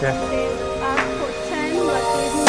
Okay. They asked for 10, but they didn't.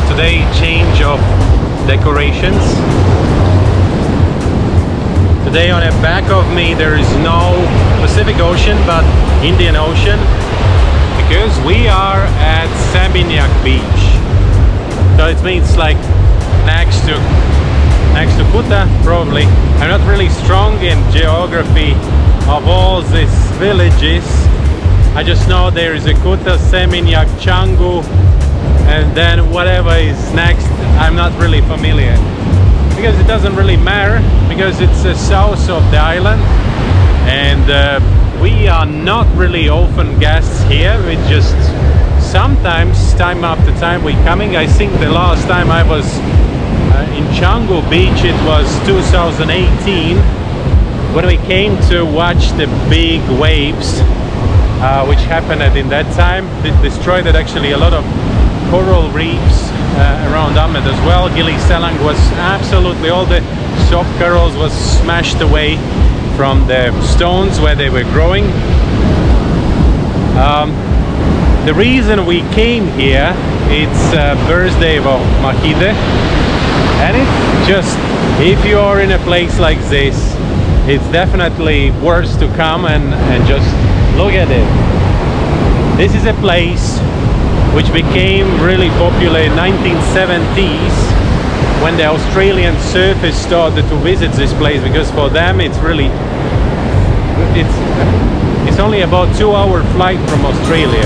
Today change of decorations. Today on the back of me there is no Pacific Ocean but Indian Ocean, because we are at Seminyak beach. So it means like next to Kuta probably. I'm not really strong in geography of all these villages. I just know there is a Kuta, Seminyak, Canggu, and then whatever is next I'm not really familiar, because it doesn't really matter, because it's the south of the island, and we are not really often guests here. We just sometimes, time after time, we're coming. I think the last time I was in Canggu beach it was 2018, when we came to watch the big waves which happened in that time. It destroyed actually a lot of coral reefs around Ahmed as well. Gili Selang was absolutely, all the soft corals was smashed away from the stones where they were growing. The reason we came here, it's birthday of Mahide, and it's just, if you are in a place like this, it's definitely worth to come and just look at it. This is a place which became really popular in 1970s, when the Australian surfers started to visit this place, because for them it's really, it's only about 2-hour flight from Australia.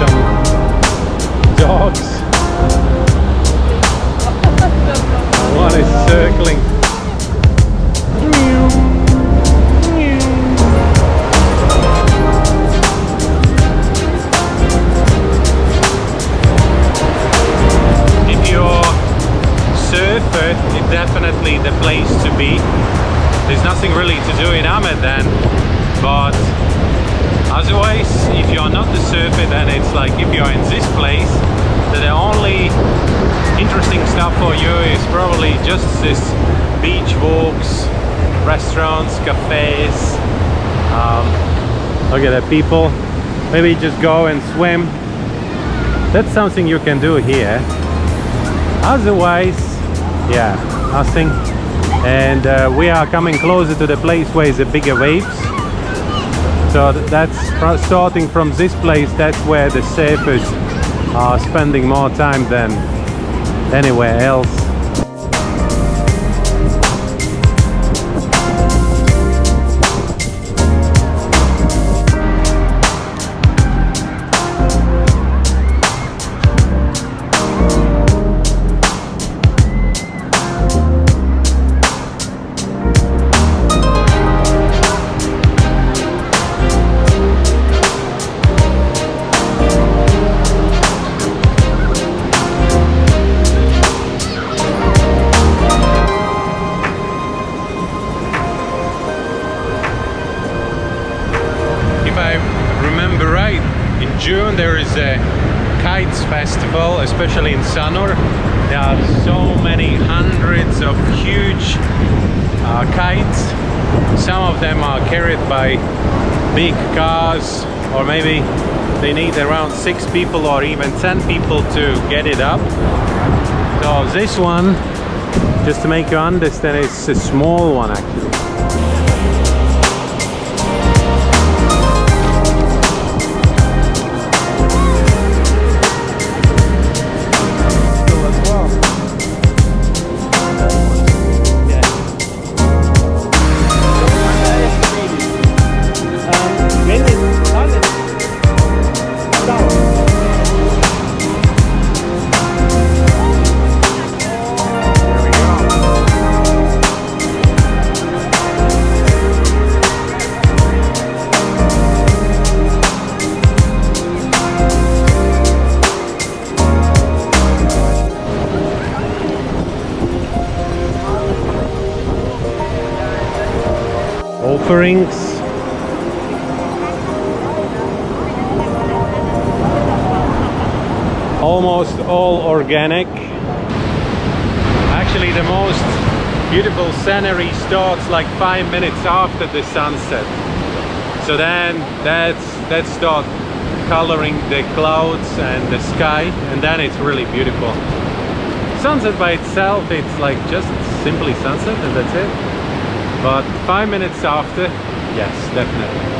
Some dogs. One is circling. If you're a surfer, it's definitely the place to be. There's nothing really to do in Ahmed then, but otherwise, if you're not the surfer, then it's like if you're in this place, the only interesting stuff for you is probably just this beach walks, restaurants, cafes. Look at the people. Maybe just go and swim. That's something you can do here. Otherwise, yeah, nothing. And we are coming closer to the place where the bigger waves. So that's starting from this place. That's where the surfers are spending more time than anywhere else. festival, especially in summer. There are so many hundreds of huge kites. Some of them are carried by big cars, or maybe they need around 6 people or even 10 people to get it up. So this one, just to make you understand, it's a small one actually. Offerings. Almost all organic. Actually, the most beautiful scenery starts like 5 minutes after the sunset. So then that starts coloring the clouds and the sky, and then it's really beautiful. Sunset by itself, it's like just simply sunset and that's it. But 5 minutes after, yes, definitely.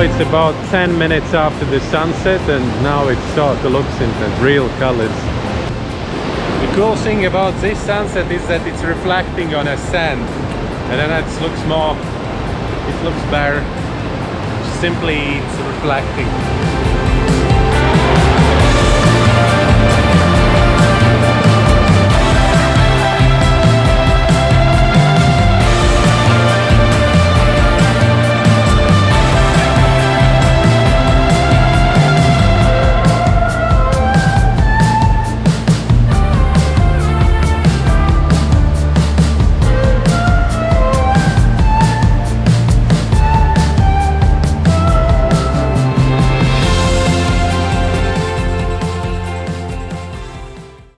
It's about 10 minutes after the sunset, and now it starts to look into real colors. The cool thing about this sunset is that it's reflecting on a sand, and then it looks better. Simply it's reflecting.